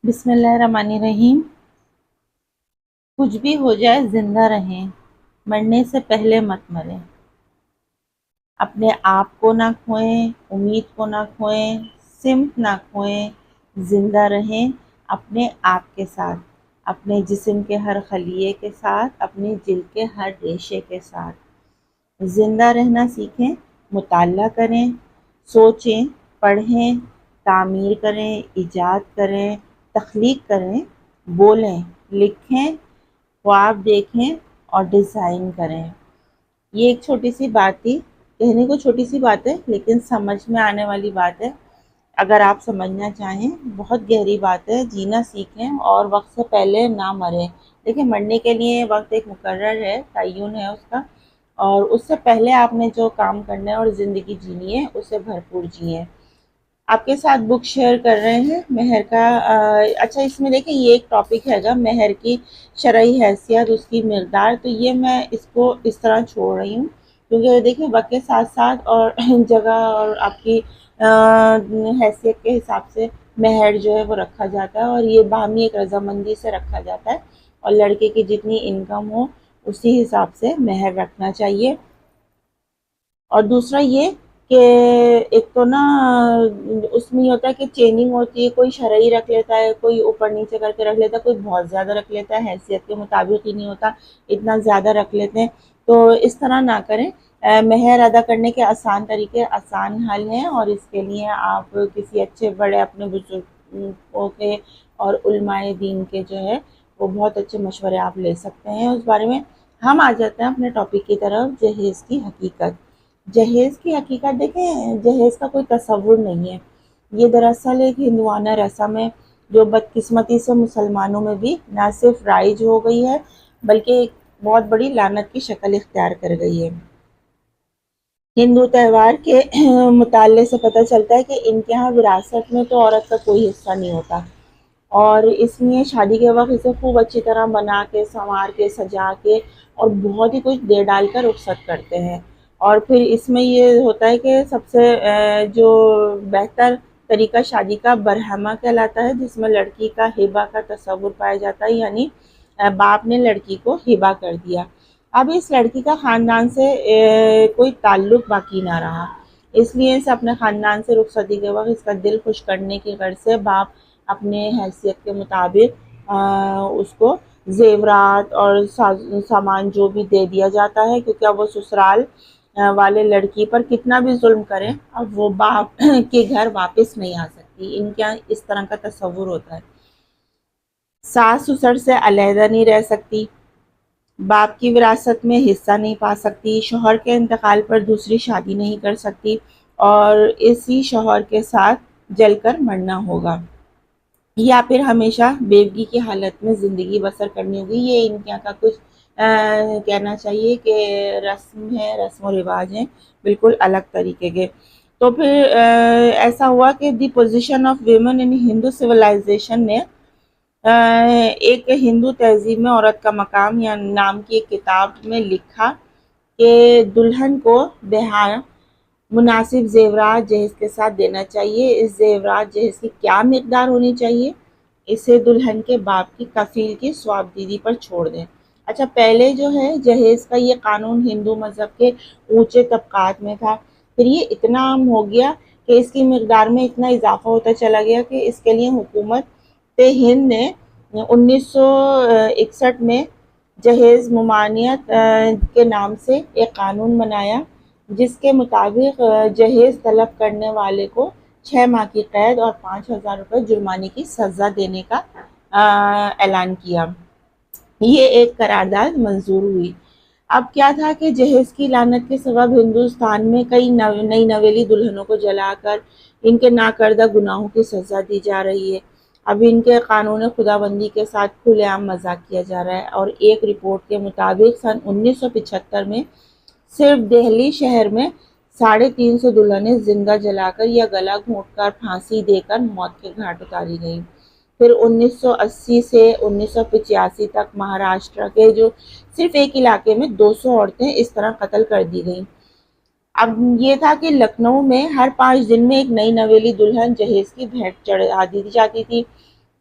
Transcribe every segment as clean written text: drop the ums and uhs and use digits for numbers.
بسم اللہ الرحمن الرحیم۔ کچھ بھی ہو جائے زندہ رہیں، مرنے سے پہلے مت مریں۔ اپنے آپ کو نہ کھوئیں، امید کو نہ کھوئیں، سمت نہ کھوئیں، زندہ رہیں اپنے آپ کے ساتھ، اپنے جسم کے ہر خلیے کے ساتھ، اپنے جلد کے ہر ریشے کے ساتھ۔ زندہ رہنا سیکھیں، مطالعہ کریں، سوچیں، پڑھیں، تعمیر کریں، ایجاد کریں، تخلیق کریں، بولیں، لکھیں، خواب دیکھیں اور ڈیزائن کریں۔ یہ ایک چھوٹی سی بات تھی، کہنے کو چھوٹی سی بات ہے لیکن سمجھ میں آنے والی بات ہے۔ اگر آپ سمجھنا چاہیں، بہت گہری بات ہے۔ جینا سیکھیں اور وقت سے پہلے نہ مریں۔ دیکھیں، مرنے کے لیے وقت ایک مقرر ہے، تعین ہے اس کا، اور اس سے پہلے آپ نے جو کام کرنا ہے اور زندگی جینی ہے اسے بھرپور جیئیں۔ آپ کے ساتھ بک شیئر کر رہے ہیں مہر کا۔ اچھا، اس میں دیکھیں یہ ایک ٹاپک ہے گا، مہر کی شرعی حیثیت، اس کی مقدار، تو یہ میں اس کو اس طرح چھوڑ رہی ہوں کیونکہ دیکھیں وقت کے ساتھ ساتھ اور جگہ اور آپ کی حیثیت کے حساب سے مہر جو ہے وہ رکھا جاتا ہے، اور یہ باہمی ایک رضامندی سے رکھا جاتا ہے، اور لڑکے کی جتنی انکم ہو اسی حساب سے مہر رکھنا چاہیے۔ اور دوسرا یہ کہ ایک تو نا اس میں یہ ہوتا ہے کہ چیننگ ہوتی ہے، کوئی شرعی رکھ لیتا ہے، کوئی اوپر نیچے کر کے رکھ لیتا ہے، کوئی بہت زیادہ رکھ لیتا ہے، حیثیت کے مطابق ہی نہیں ہوتا، اتنا زیادہ رکھ لیتے ہیں، تو اس طرح نہ کریں۔ مہر ادا کرنے کے آسان طریقے، آسان حل ہیں، اور اس کے لیے آپ کسی اچھے بڑے اپنے بزرگوں کے اور علماء دین کے جو ہے وہ بہت اچھے مشورے آپ لے سکتے ہیں اس بارے میں۔ ہم آ جاتے ہیں اپنے ٹاپک کی طرف، جہیز کی حقیقت۔ جہیز کی حقیقت دیکھیں، جہیز کا کوئی تصور نہیں ہے، یہ دراصل ایک ہندوانہ رسم ہے جو بدقسمتی سے مسلمانوں میں بھی نہ صرف رائج ہو گئی ہے بلکہ ایک بہت بڑی لعنت کی شکل اختیار کر گئی ہے۔ ہندو تہوار کے مطالعے سے پتہ چلتا ہے کہ ان کے یہاں وراثت میں تو عورت کا کوئی حصہ نہیں ہوتا، اور اس لیے شادی کے وقت اسے خوب اچھی طرح بنا کے، سنوار کے، سجا کے اور بہت ہی کچھ دے ڈال کر رخصت کرتے ہیں۔ اور پھر اس میں یہ ہوتا ہے کہ سب سے جو بہتر طریقہ شادی کا برہمہ کہلاتا ہے، جس میں لڑکی کا ہبہ کا تصور پایا جاتا ہے، یعنی باپ نے لڑکی کو ہبہ کر دیا۔ اب اس لڑکی کا خاندان سے کوئی تعلق باقی نہ رہا، اس لیے اسے اپنے خاندان سے رخصتی کے وقت اس کا دل خوش کرنے کی غرض سے باپ اپنے حیثیت کے مطابق اس کو زیورات اور سامان جو بھی دے دیا جاتا ہے، کیونکہ اب وہ سسرال والے لڑکی پر کتنا بھی ظلم کریں، اب وہ باپ کے گھر واپس نہیں آ سکتی۔ ان کے اس طرح کا تصور ہوتا ہے۔ ساس سسر سے علیحدہ نہیں رہ سکتی، باپ کی وراثت میں حصہ نہیں پا سکتی، شوہر کے انتقال پر دوسری شادی نہیں کر سکتی، اور اسی شوہر کے ساتھ جل کر مرنا ہوگا، یا پھر ہمیشہ بیوگی کی حالت میں زندگی بسر کرنی ہوگی۔ یہ ان کے یہاں کا کچھ کہنا چاہیے کہ رسم ہے، رسم و رواج ہیں بالکل الگ طریقے کے۔ تو پھر ایسا ہوا کہ the position of women in Hindu civilisation نے ایک ہندو تہذیب میں عورت کا مقام یا نام کی ایک کتاب میں لکھا کہ دلہن کو بہار مناسب زیورات جہیز کے ساتھ دینا چاہیے۔ اس زیورات جہیز کی کیا مقدار ہونی چاہیے، اسے دلہن کے باپ کی کفیل کی صوابدیدی پر چھوڑ دیں۔ اچھا، پہلے جو ہے جہیز کا یہ قانون ہندو مذہب کے اونچے طبقات میں تھا، پھر یہ اتنا عام ہو گیا کہ اس کی مقدار میں اتنا اضافہ ہوتا چلا گیا کہ اس کے لیے حکومت ہند نے 1961 میں جہیز ممانعت کے نام سے ایک قانون بنایا، جس کے مطابق جہیز طلب کرنے والے کو 6 ماہ کی قید اور 5,000 روپے جرمانے کی سزا دینے کا اعلان کیا۔ یہ ایک قرارداد منظور ہوئی۔ اب کیا تھا کہ جہیز کی لعنت کے سبب ہندوستان میں کئی نئی نویلی دلہنوں کو جلا کر ان کے ناکردہ گناہوں کی سزا دی جا رہی ہے۔ اب ان کے قانون خداوندی کے ساتھ کھلے عام مذاق کیا جا رہا ہے، اور ایک رپورٹ کے مطابق سن 1975 میں صرف دہلی شہر میں 350 دلہنیں زندہ جلا کر یا گلا گھونٹ کر پھانسی دے کر موت کے گھاٹ اتاری گئیں۔ پھر 1980 سے 1985 تک مہاراشٹر کے جو صرف ایک علاقے میں 200 عورتیں اس طرح قتل کر دی گئیں۔ اب یہ تھا کہ لکھنؤ میں ہر 5 دن میں ایک نئی نویلی دلہن جہیز کی بھیٹ چڑھا دی جاتی تھی۔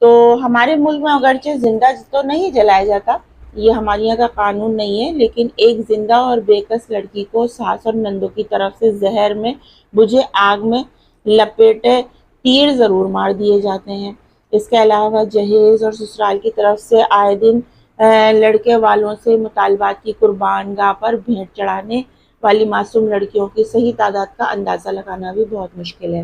تو ہمارے ملک میں اگرچہ زندہ تو نہیں جلایا جاتا، یہ ہمارے یہاں کا قانون نہیں ہے، لیکن ایک زندہ اور بے کس لڑکی کو ساس اور نندوں کی طرف سے زہر میں بجھے آگ میں لپیٹے تیر ضرور مار دیے جاتے ہیں۔ اس کے علاوہ جہیز اور سسرال کی طرف سے آئے دن لڑکے والوں سے مطالبات کی قربان گاہ پر بھیٹ چڑھانے والی معصوم لڑکیوں کی صحیح تعداد کا اندازہ لگانا بھی بہت مشکل ہے،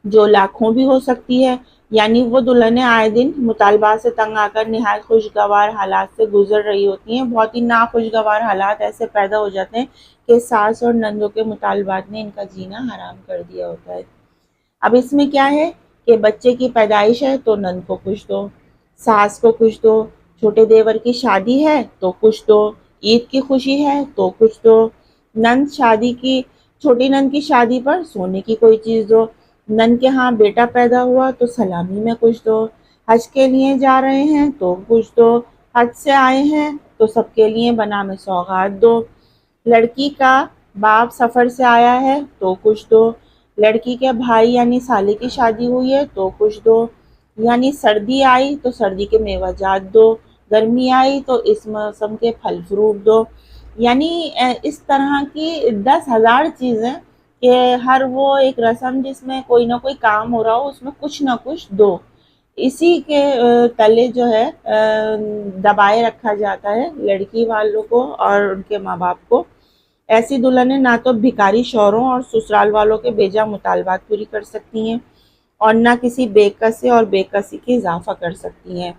جو لاکھوں بھی ہو سکتی ہے۔ یعنی وہ دلہنیں آئے دن مطالبات سے تنگ آ کر نہایت خوشگوار حالات سے گزر رہی ہوتی ہیں، بہت ہی ناخوشگوار حالات ایسے پیدا ہو جاتے ہیں کہ ساس اور نندوں کے مطالبات نے ان کا جینا حرام کر دیا ہوتا ہے۔ اب اس میں کیا ہے کہ بچے کی پیدائش ہے تو نند کو کچھ دو، ساس کو کچھ دو، چھوٹے دیور کی شادی ہے تو کچھ دو، عید کی خوشی ہے تو کچھ دو، چھوٹی نند کی شادی پر سونے کی کوئی چیز دو، نند کے ہاں بیٹا پیدا ہوا تو سلامی میں کچھ دو، حج کے لیے جا رہے ہیں تو کچھ دو، حج سے آئے ہیں تو سب کے لیے بنا میں سوغات دو، لڑکی کا باپ سفر سے آیا ہے تو کچھ دو، لڑکی کے بھائی یعنی سالے کی شادی ہوئی ہے تو کچھ دو، یعنی سردی آئی تو سردی کے میوہ جات دو، گرمی آئی تو اس موسم کے پھل فروٹ دو، یعنی اس طرح کی 10,000 چیزیں کہ ہر وہ ایک رسم جس میں کوئی نہ کوئی کام ہو رہا ہو اس میں کچھ نہ کچھ دو، اسی کے تلے جو ہے دبائے رکھا جاتا ہے لڑکی والوں کو اور ان کے ماں باپ کو۔ ایسی دلہنیں نہ تو بھکاری شوہروں اور سسرال والوں کے بیجا مطالبات پوری کر سکتی ہیں اور نہ کسی بے کس اور بے کسی کی اضافہ کر سکتی ہیں،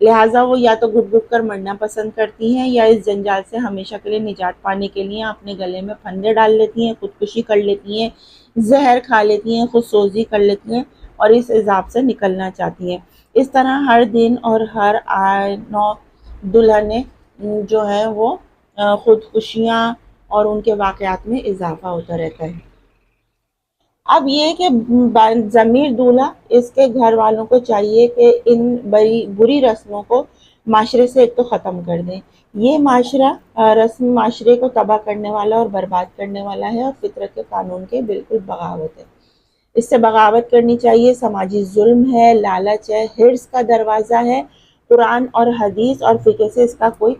لہٰذا وہ یا تو گھٹ گھٹ کر مرنا پسند کرتی ہیں یا اس جنجال سے ہمیشہ کے لیے نجات پانے کے لیے اپنے گلے میں پھندے ڈال لیتی ہیں، خودکشی کر لیتی ہیں، زہر کھا لیتی ہیں، خود سوزی کر لیتی ہیں اور اس عذاب سے نکلنا چاہتی ہیں۔ اس طرح ہر دن اور ہر نو دلہنیں جو ہیں وہ خودکشیاں اور ان کے واقعات میں اضافہ ہوتا رہتا ہے۔ اب یہ کہ ضمیر دولہا اس کے گھر والوں کو چاہیے کہ ان بری رسموں کو معاشرے سے ایک تو ختم کر دیں۔ یہ رسم معاشرے کو تباہ کرنے والا اور برباد کرنے والا ہے اور فطرت کے قانون کے بالکل بغاوت ہے۔ اس سے بغاوت کرنی چاہیے، سماجی ظلم ہے، لالچ ہے، حرص کا دروازہ ہے، قرآن اور حدیث اور فقہ سے اس کا کوئی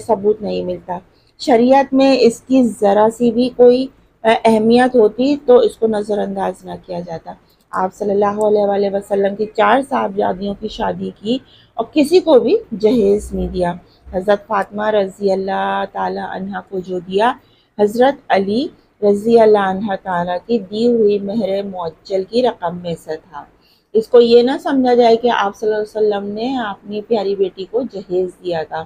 ثبوت نہیں ملتا۔ شریعت میں اس کی ذرا سی بھی کوئی اہمیت ہوتی تو اس کو نظر انداز نہ کیا جاتا۔ آپ صلی اللہ علیہ وآلہ وسلم کی 4 صاحبزادیوں کی شادی کی اور کسی کو بھی جہیز نہیں دیا۔ حضرت فاطمہ رضی اللہ تعالی عنہ کو جو دیا حضرت علی رضی اللہ عنہ تعالیٰ کی دی ہوئی مہر معجل کی رقم میں سے تھا۔ اس کو یہ نہ سمجھا جائے کہ آپ صلی اللہ علیہ وسلم نے اپنی پیاری بیٹی کو جہیز دیا تھا۔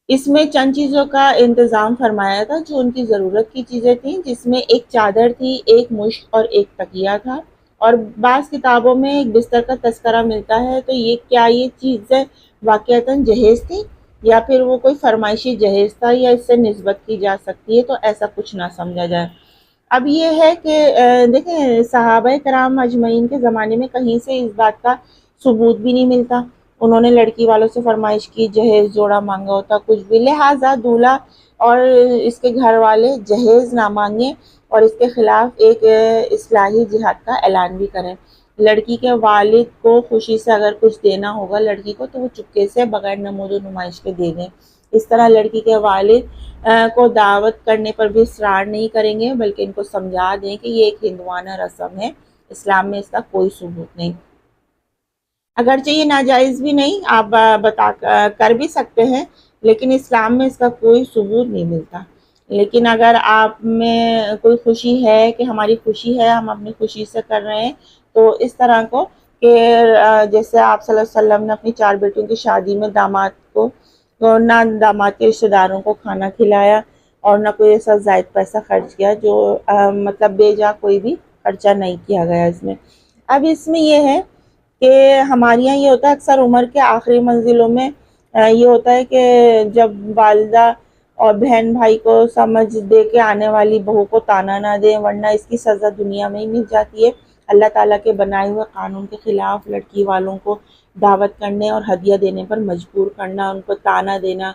اس میں چند چیزوں کا انتظام فرمایا تھا جو ان کی ضرورت کی چیزیں تھیں، جس میں ایک چادر تھی، ایک مشت اور ایک تکیہ تھا، اور بعض کتابوں میں ایک بستر کا تذکرہ ملتا ہے تو یہ چیزیں واقعتاً جہیز تھی یا پھر وہ کوئی فرمائشی جہیز تھا یا اس سے نسبت کی جا سکتی ہے، تو ایسا کچھ نہ سمجھا جائے۔ اب یہ ہے کہ دیکھیں صحابہ کرام اجمعین کے زمانے میں کہیں سے اس بات کا ثبوت بھی نہیں ملتا، انہوں نے لڑکی والوں سے فرمائش کی، جہیز جوڑا مانگا ہوتا کچھ بھی، لہٰذا دولہا اور اس کے گھر والے جہیز نہ مانگیں اور اس کے خلاف ایک اصلاحی جہاد کا اعلان بھی کریں۔ لڑکی کے والد کو خوشی سے اگر کچھ دینا ہوگا لڑکی کو تو وہ چپکے سے بغیر نمود و نمائش کے دے دیں۔ اس طرح لڑکی کے والد کو دعوت کرنے پر بھی اصرار نہیں کریں گے، بلکہ ان کو سمجھا دیں کہ یہ ایک ہندوانہ رسم ہے، اسلام میں اس کا کوئی ثبوت نہیں۔ اگرچہ یہ ناجائز بھی نہیں، آپ کر بھی سکتے ہیں، لیکن اسلام میں اس کا کوئی ثبوت نہیں ملتا۔ لیکن اگر آپ میں کوئی خوشی ہے کہ ہماری خوشی ہے، ہم اپنی خوشی سے کر رہے ہیں، تو اس طرح کو کہ جیسے آپ صلی اللہ علیہ وسلم نے اپنی 4 بیٹیوں کی شادی میں نہ داماد کے رشتہ داروں کو کھانا کھلایا اور نہ کوئی ایسا زائد پیسہ خرچ کیا جو مطلب بے جا کوئی بھی خرچہ نہیں کیا گیا اس میں۔ اب اس میں یہ ہے کہ ہمارے یہاں یہ ہوتا ہے اکثر عمر کے آخری منزلوں میں یہ ہوتا ہے کہ جب والدہ اور بہن بھائی کو سمجھ دے کے آنے والی بہو کو طعنہ نہ دیں ورنہ اس کی سزا دنیا میں ہی مل جاتی ہے۔ اللہ تعالیٰ کے بنائے ہوئے قانون کے خلاف لڑکی والوں کو دعوت کرنے اور ہدیہ دینے پر مجبور کرنا، ان کو طعنہ دینا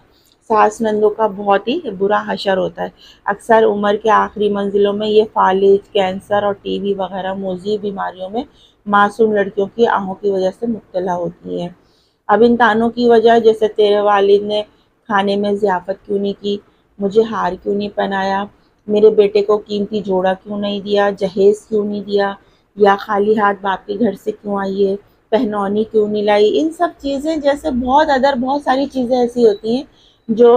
ساس نندوں کا بہت ہی برا حشر ہوتا ہے۔ اکثر عمر کے آخری منزلوں میں یہ فالج، کینسر اور ٹی بی وغیرہ موذی بیماریوں میں معصوم لڑکیوں کی آہوں کی وجہ سے مبتلا ہوتی ہیں۔ اب ان تانوں کی وجہ جیسے تیرے والد نے کھانے میں ضیافت کیوں نہیں کی، مجھے ہار کیوں نہیں پہنایا، میرے بیٹے کو قیمتی جوڑا کیوں نہیں دیا، جہیز کیوں نہیں دیا، یا خالی ہاتھ باپ کے گھر سے کیوں آئی ہے، پہنونی کیوں نہیں لائی، ان سب چیزیں جیسے بہت ساری چیزیں ایسی ہوتی ہیں جو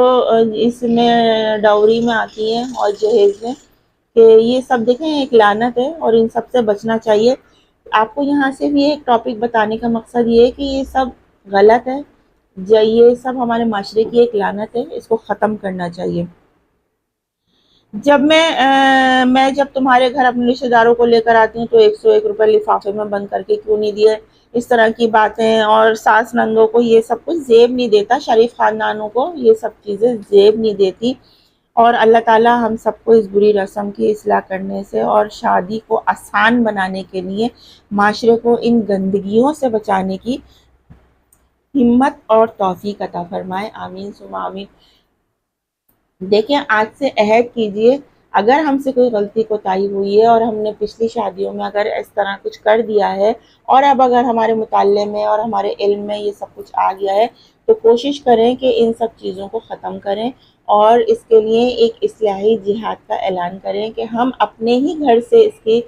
اس میں ڈاوری میں آتی ہیں اور جہیز میں، کہ یہ سب دیکھیں ایک لعنت ہے اور ان سب سے بچنا چاہیے۔ آپ کو یہاں سے بھی ایک ٹاپک بتانے کا مقصد یہ ہے کہ یہ سب غلط ہے، یہ سب ہمارے معاشرے کی ایک لعنت ہے، اس کو ختم کرنا چاہیے۔ جب میں جب تمہارے گھر اپنے رشتے داروں کو لے کر آتی ہوں تو 101 روپے لفافے میں بند کر کے کیوں نہیں دیے، اس طرح کی باتیں، اور ساس نندوں کو یہ سب کچھ زیب نہیں دیتا، شریف خاندانوں کو یہ سب چیزیں زیب نہیں دیتی۔ اور اللہ تعالیٰ ہم سب کو اس بری رسم کی اصلاح کرنے سے اور شادی کو آسان بنانے کے لیے معاشرے کو ان گندگیوں سے بچانے کی ہمت اور توفیق عطا فرمائے، آمین ثم آمین۔ دیکھیں آج سے عہد کیجئے، اگر ہم سے کوئی غلطی کوتاہی ہوئی ہے اور ہم نے پچھلی شادیوں میں اگر اس طرح کچھ کر دیا ہے اور اب اگر ہمارے مطالعے میں اور ہمارے علم میں یہ سب کچھ آ گیا ہے تو کوشش کریں کہ ان سب چیزوں کو ختم کریں، اور اس کے لیے ایک اصلاحی جہاد کا اعلان کریں کہ ہم اپنے ہی گھر سے اس کی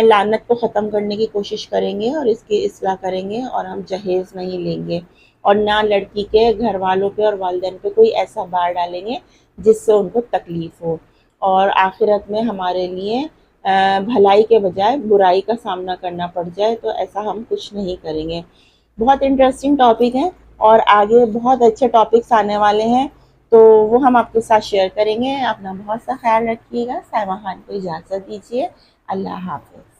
لعنت کو ختم کرنے کی کوشش کریں گے اور اس کی اصلاح کریں گے، اور ہم جہیز نہیں لیں گے اور نہ لڑکی کے گھر والوں پہ اور والدین پہ کوئی ایسا بار ڈالیں گے جس سے ان کو تکلیف ہو، اور آخرت میں ہمارے لیے بھلائی کے بجائے برائی کا سامنا کرنا پڑ جائے، تو ایسا ہم کچھ نہیں کریں گے۔ بہت انٹرسٹنگ ٹاپک ہے اور آگے بہت اچھے ٹاپکس آنے والے ہیں، تو وہ ہم آپ کے ساتھ شیئر کریں گے۔ اپنا بہت سا خیال رکھیے گا۔ سائمہ خان کو اجازت دیجیے، اللہ حافظ۔